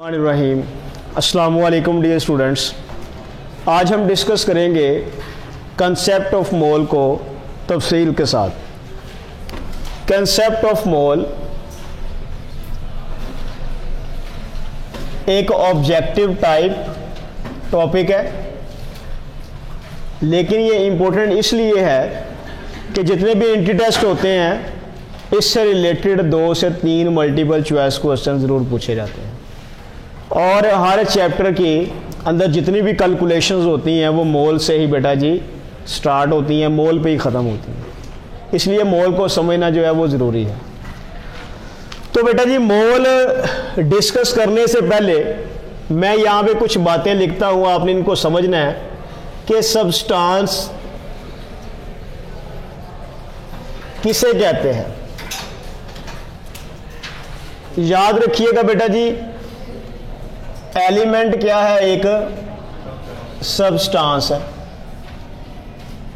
रहीम अस्सलाम वालेकुम dear students. आज हम डिस्कस करेंगे कंसेप्ट ऑफ मोल को तफसील के साथ। कंसेप्ट ऑफ मोल एक ऑब्जेक्टिव टाइप टॉपिक है, लेकिन ये इम्पोर्टेंट इसलिए है कि जितने भी एंट्री टेस्ट होते हैं इससे रिलेटेड 2 से 3 मल्टीपल चॉइस क्वेश्चन ज़रूर पूछे जाते हैं, और हर चैप्टर के अंदर जितनी भी कैलकुलेशंस होती हैं वो मोल से ही बेटा जी स्टार्ट होती हैं, मोल पे ही ख़त्म होती हैं। इसलिए मोल को समझना जो है वो ज़रूरी है। तो बेटा जी मोल डिस्कस करने से पहले मैं यहाँ पे कुछ बातें लिखता हूँ, आपने इनको समझना है कि सब्सटेंस किसे कहते हैं। याद रखिएगा बेटा जी, एलिमेंट क्या है, एक सब्सटेंस है।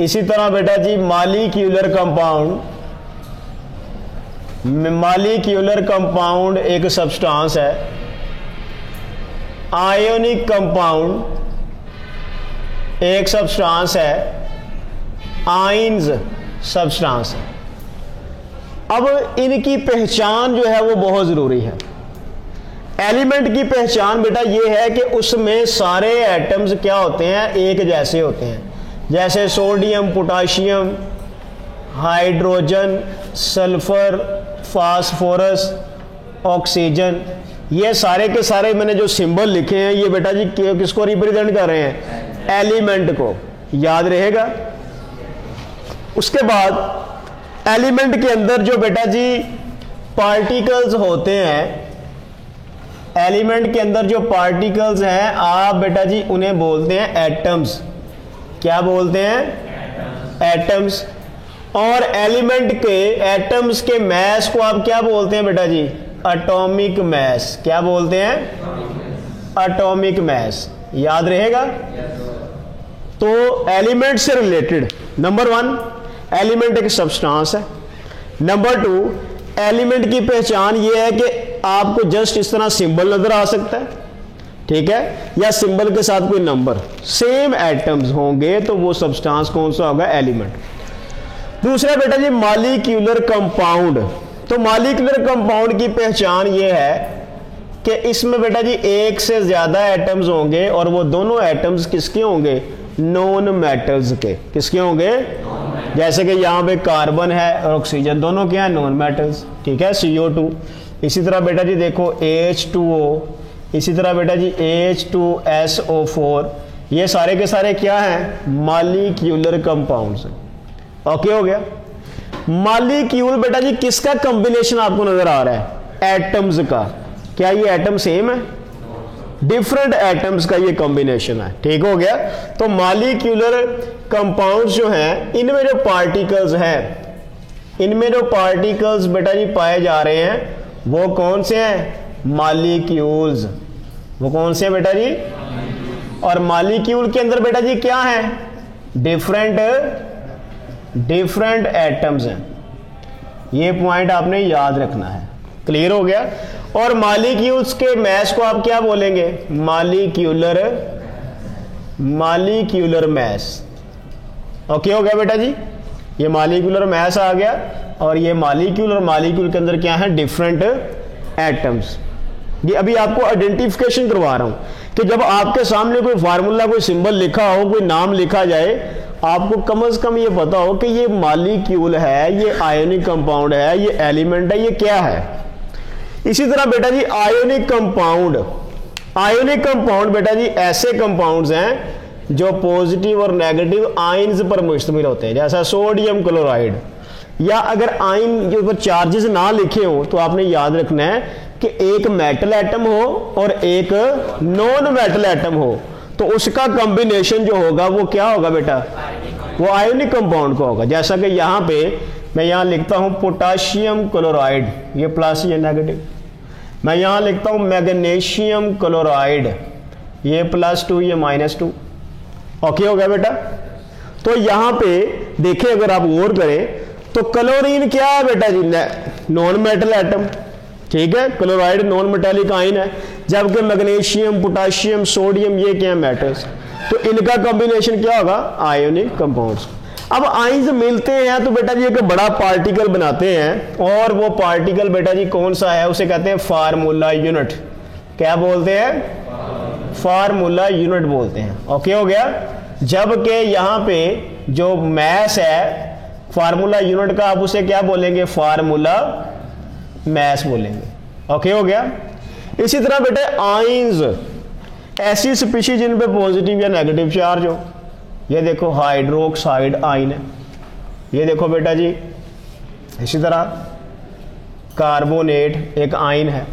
इसी तरह बेटा जी मॉलिक्यूलर कंपाउंड एक सब्सटेंस है। आयोनिक कंपाउंड एक सब्सटेंस है, आयंस सब्सटेंस है। अब इनकी पहचान जो है वो बहुत ज़रूरी है। एलिमेंट की पहचान बेटा ये है कि उसमें सारे एटम्स क्या होते हैं, एक जैसे होते हैं। जैसे sodium, potassium, hydrogen, sulphur, phosphorus, oxygen, ये सारे के सारे मैंने जो सिंबल लिखे हैं ये बेटा जी किसको रिप्रेजेंट कर रहे हैं, एलिमेंट को। याद रहेगा। उसके बाद एलिमेंट के अंदर जो बेटा जी पार्टिकल्स होते हैं, एलिमेंट के अंदर जो पार्टिकल्स हैं आप बेटा जी उन्हें बोलते हैं एटम्स। क्या बोलते हैं, एटम्स। और एलिमेंट के एटम्स के मैस को आप क्या बोलते हैं बेटा जी, एटॉमिक मैस। क्या बोलते हैं, एटॉमिक मैस। याद रहेगा। तो एलिमेंट से रिलेटेड नंबर 1 एलिमेंट एक सब्सटेंस है। नंबर 2 एलिमेंट की पहचान ये है कि आपको जस्ट इस तरह सिंबल नजर आ सकता है, ठीक है, या सिंबल के साथ कोई नंबर, सेम एटम्स होंगे तो वो सब्सटेंस कौन सा होगा, एलिमेंट। दूसरा बेटा जी मॉलिक्यूलर कंपाउंड। तो मॉलिक्यूलर कंपाउंड की पहचान ये है कि इसमें बेटा जी एक से ज्यादा एटम्स होंगे और वो दोनों एटम्स किसके होंगे, नॉन मेटल्स के। किसके होंगे, जैसे कि यहाँ पे कार्बन है और ऑक्सीजन, दोनों क्या है, नॉन मेटल्स, ठीक है, CO2। इसी तरह बेटा जी देखो H2O, इसी तरह बेटा जी H2SO4, ये सारे के सारे क्या हैं, मॉलिक्यूलर कंपाउंड्स। ओके हो गया। मॉलिक्यूल बेटा जी किसका कॉम्बिनेशन आपको नजर आ रहा है, एटम्स का। क्या ये एटम सेम है, डिफरेंट एटम्स का ये कॉम्बिनेशन है, ठीक हो गया। तो मॉलिक्यूलर कंपाउंड्स जो हैं इनमें जो पार्टिकल्स हैं, इनमें जो पार्टिकल्स बेटा जी पाए जा रहे हैं वो कौन से हैं, मॉलिक्यूल्स। वो कौन से हैं बेटा जी, और मॉलिक्यूल के अंदर बेटा जी क्या है, डिफरेंट एटम्स हैं। ये पॉइंट आपने याद रखना है। क्लियर हो गया। और मॉलिक्यूल्स के मैस को आप क्या बोलेंगे, मॉलिक्यूलर मैस। ओके हो गया बेटा जी। ये मॉलिक्यूलर मैस आ गया, और ये मॉलिक्यूल और मॉलिक्यूल के अंदर क्या है, डिफरेंट एटम्स। ये अभी आपको आइडेंटिफिकेशन करवा रहा हूं कि जब आपके सामने कोई फार्मूला, कोई सिंबल लिखा हो, कोई नाम लिखा जाए, आपको कम से कम ये पता हो कि ये मॉलिक्यूल है, ये आयोनिक कंपाउंड है, ये एलिमेंट है, ये क्या है। इसी तरह बेटा जी आयोनिक कंपाउंड बेटा जी ऐसे कंपाउंड्स हैं जो पॉजिटिव और नेगेटिव आयंस पर मुश्तमिल होते हैं, जैसा सोडियम क्लोराइड। या अगर आयन के ऊपर चार्जेस ना लिखे हो तो आपने याद रखना है कि एक मेटल एटम हो और एक नॉन मेटल एटम हो, तो उसका कॉम्बिनेशन जो होगा वो क्या होगा बेटा, वो आयोनिक कंपाउंड का होगा। जैसा कि यहाँ पे मैं यहाँ लिखता हूँ पोटाशियम क्लोराइड, ये प्लस ये नेगेटिव। मैं यहाँ लिखता हूँ मैग्नीशियम क्लोराइड, ये +2 ये -2। ओके हो गया बेटा। तो यहाँ पे देखें, अगर आप गौर करें तो क्लोरीन क्या है बेटा जी, नॉन मेटल एटम, ठीक है, क्लोराइड नॉन मेटेलिक आयन है। जबकि मैग्नीशियम, पोटाशियम, सोडियम ये क्या मेटल्स, तो इनका कॉम्बिनेशन क्या होगा, आयोनिक कंपाउंड्स। अब आइंस मिलते हैं तो बेटा जी एक बड़ा पार्टिकल बनाते हैं, और वो पार्टिकल बेटा जी कौन सा है, उसे कहते हैं फार्मूला यूनिट। क्या बोलते हैं, फार्मूला यूनिट बोलते हैं। ओके हो गया। जबकि यहाँ पे जो मैस है फार्मूला यूनिट का, आप उसे क्या बोलेंगे, फार्मूला मैस बोलेंगे। ओके हो गया। इसी तरह बेटे आइंस, ऐसी स्पीशीज जिन पे पॉजिटिव या नेगेटिव चार्ज हो, ये देखो हाइड्रोक्साइड आइन है, ये देखो बेटा जी। इसी तरह कार्बोनेट एक आइन है,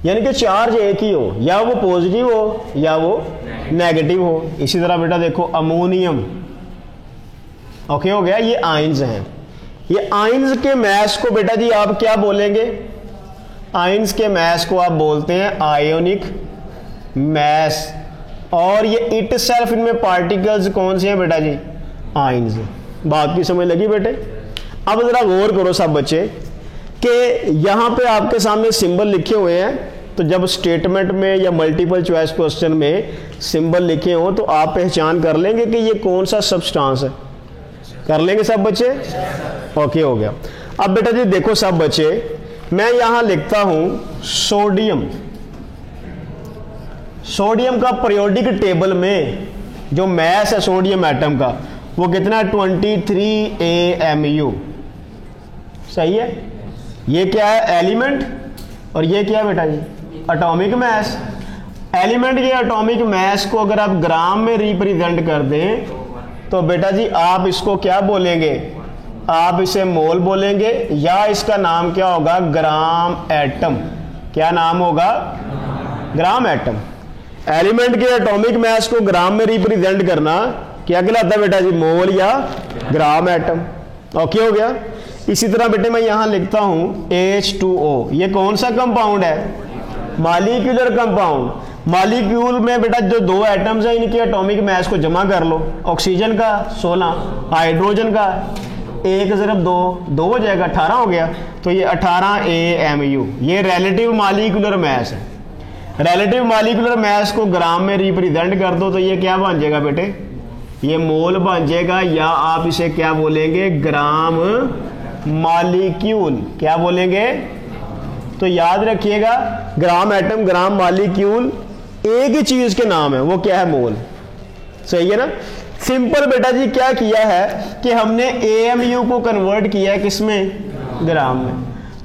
यानी कि चार्ज एक ही हो, या वो पॉजिटिव हो या वो नेगेटिव हो। इसी तरह बेटा देखो अमोनियम। ओके हो गया। ये आइंस हैं। ये आइंस के मैस को बेटा जी आप क्या बोलेंगे, आइंस के मैस को आप बोलते हैं आयोनिक मैस। और ये इट सेल्फ, इनमें पार्टिकल्स कौन से हैं बेटा जी, आइंस। बात की समझ लगी बेटे। अब जरा गौर करो सब बच्चे कि यहां पे आपके सामने सिंबल लिखे हुए हैं, तो जब स्टेटमेंट में या मल्टीपल चॉइस क्वेश्चन में सिंबल लिखे हो तो आप पहचान कर लेंगे कि ये कौन सा सब्सटेंस है, कर लेंगे सब बच्चे। ओके हो गया। अब बेटा जी देखो सब बच्चे, मैं यहां लिखता हूं सोडियम। सोडियम का पीरियोडिक टेबल में जो मैस है सोडियम एटम का वो कितना है, 23 AMU। सही है। ये क्या है, एलिमेंट, और ये क्या है बेटा जी, एटॉमिक मैस। एलिमेंट के एटॉमिक मैस को अगर आप ग्राम में रिप्रेजेंट कर दें तो बेटा जी आप इसको क्या बोलेंगे, आप इसे मोल बोलेंगे, या इसका नाम क्या होगा, ग्राम एटम। क्या नाम होगा, ग्राम एटम। एलिमेंट के एटॉमिक मैस को ग्राम में रिप्रेजेंट करना क्या कहलाता है बेटा जी, मोल या ग्राम एटम। ओके हो गया। इसी तरह बेटे मैं यहां लिखता हूं H2O। ये कौन सा कंपाउंड है, मॉलिक्यूलर कंपाउंड। मॉलिक्यूल में बेटा जो दो एटम्स हैं इनके एटॉमिक मैस को जमा कर लो, ऑक्सीजन का 16, हाइड्रोजन का 1 ज़रब 2 हो जाएगा, 18 हो गया। तो ये 18 AMU, ये रिलेटिव मॉलिक्यूलर मैस है। रिलेटिव मॉलिक्यूलर मैस को ग्राम में रिप्रेजेंट कर दो तो ये क्या बन जाएगा बेटे, ये मोल बन जाएगा, या आप इसे क्या बोलेंगे, ग्राम मॉलिक्यूल। क्या बोलेंगे, तो याद रखिएगा ग्राम एटम, ग्राम मॉलिक्यूल एक ही चीज के नाम है, वो क्या है, मोल। सही है ना। सिंपल बेटा जी क्या किया है कि हमने AMU को कन्वर्ट किया है किसमें, ग्राम में।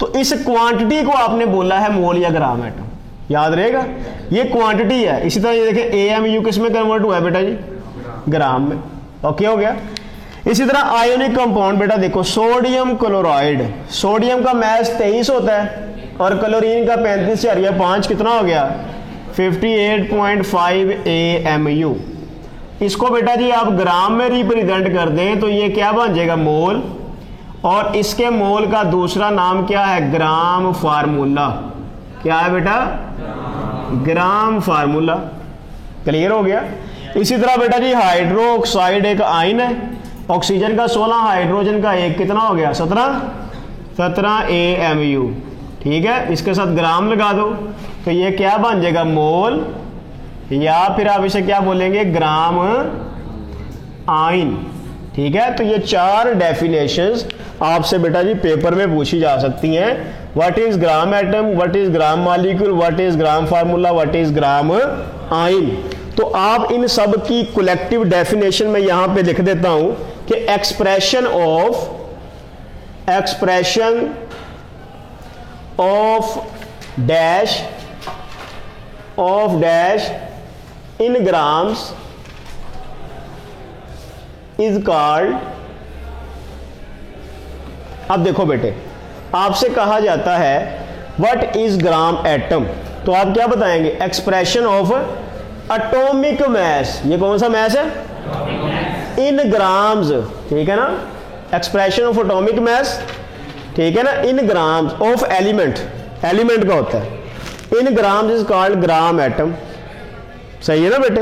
तो इस क्वांटिटी को आपने बोला है मोल या ग्राम एटम, याद रहेगा। ये क्वांटिटी है। इसी तरह ये देखें AMU किस में कन्वर्ट हुआ है बेटा जी, ग्राम में। ओके हो गया। इसी तरह आयोनिक कंपाउंड बेटा देखो, सोडियम क्लोराइड, सोडियम का मैस 23 होता है और क्लोरीन का 35/5 कितना हो गया, 58.5 AMU। इसको बेटा जी आप ग्राम में रिप्रेजेंट कर दें तो ये क्या बन जाएगा, मोल। और इसके मोल का दूसरा नाम क्या है, ग्राम फार्मूला। क्या है बेटा, ग्राम फार्मूला। क्लियर हो गया। इसी तरह बेटा जी हाइड्रोक्साइड एक आइन है, ऑक्सीजन का 16, हाइड्रोजन का 1, कितना हो गया, 17 AMU। ठीक है। इसके साथ ग्राम लगा दो तो ये क्या बन जाएगा, मोल, या फिर आप इसे क्या बोलेंगे, ग्राम आइन। ठीक है। तो ये 4 डेफिनेशंस आपसे बेटा जी पेपर में पूछी जा सकती हैं। What is gram atom, what is gram molecule, what is gram formula, what is gram ion. तो आप इन सब की कलेक्टिव डेफिनेशन में यहां पे लिख देता हूं कि expression of dash in grams is called. अब देखो बेटे आपसे कहा जाता है व्हाट इज ग्राम एटम, तो आप क्या बताएंगे, एक्सप्रेशन ऑफ एटॉमिक मैस। ये कौन सा मैस है, इन ग्राम्स। ठीक है ना, एक्सप्रेशन ऑफ एटॉमिक मैस। ठीक है ना, in grams of element, element का होता है, in grams is called gram atom. सही है ना बेटे।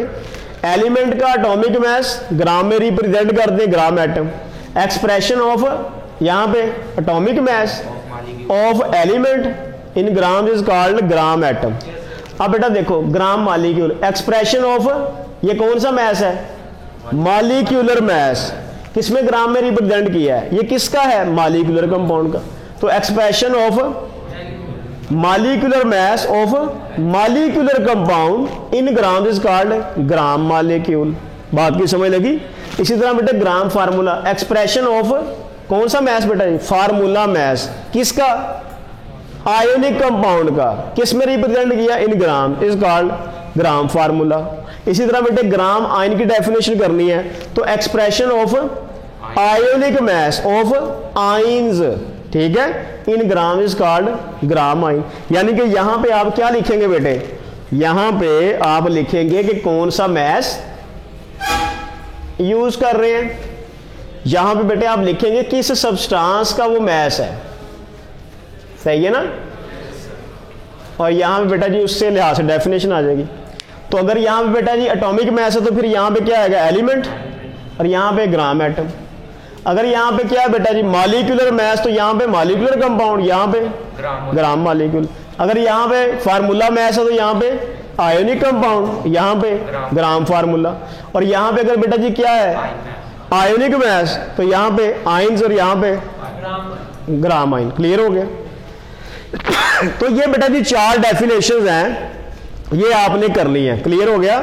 एलिमेंट का एटॉमिक मैस ग्राम में रिप्रेजेंट करते हैं, ग्राम एटम। एक्सप्रेशन ऑफ यहां पे atomic mass of element in grams is called gram atom. अब बेटा देखो ग्राम मालिक्यूल, एक्सप्रेशन ऑफ ये कौन सा मैस है, मॉलिक्यूलर मैस, किसमें ग्राम में रिप्रेजेंट किया है, ये किसका है, मॉलिक्यूलर कंपाउंड का। तो expression of molecular mass of molecular compound in gram is called gram molecule. बात की समझ लगी। इसी तरह बेटा ग्राम फार्मूला, एक्सप्रेशन ऑफ कौन सा मैस बेटा, फार्मूला मैस, किसका, आयोनिक कंपाउंड का, किस में रिप्रेजेंट किया, in gram is called gram formula. इसी तरह बेटे ग्राम आयन की डेफिनेशन करनी है तो expression of ionic mass of ions, ठीक है, in gram is called gram ion. यानी कि यहां पे आप क्या लिखेंगे बेटे, यहां पे आप लिखेंगे कि कौन सा मैस यूज कर रहे हैं, यहां पे बेटे आप लिखेंगे किस सब्सटेंस का वो मैस है, सही है ना। और यहां पे बेटा जी उससे लिहाज से डेफिनेशन आ जाएगी। तो अगर यहां पे बेटा जी एटॉमिक मैस है तो फिर यहां पे क्या आएगा, एलिमेंट, और यहां पे ग्राम एटम। अगर यहां पे क्या है बेटा जी मॉलिक्यूलर मैस तो यहां पे मॉलिक्यूलर कंपाउंड, यहां पे ग्राम मॉलिक्यूल। अगर यहां पे फार्मूला मैस है तो यहां पे आयोनिक कंपाउंड, यहां पे ग्राम फार्मूला। और यहां पे अगर बेटा जी क्या है आयोनिक मैस तो यहां पे आयंस और यहां पे ग्राम आयन। क्लियर हो गया। तो ये बेटा जी 4 डेफिनेशंस हैं, ये आपने कर ली है। क्लियर हो गया।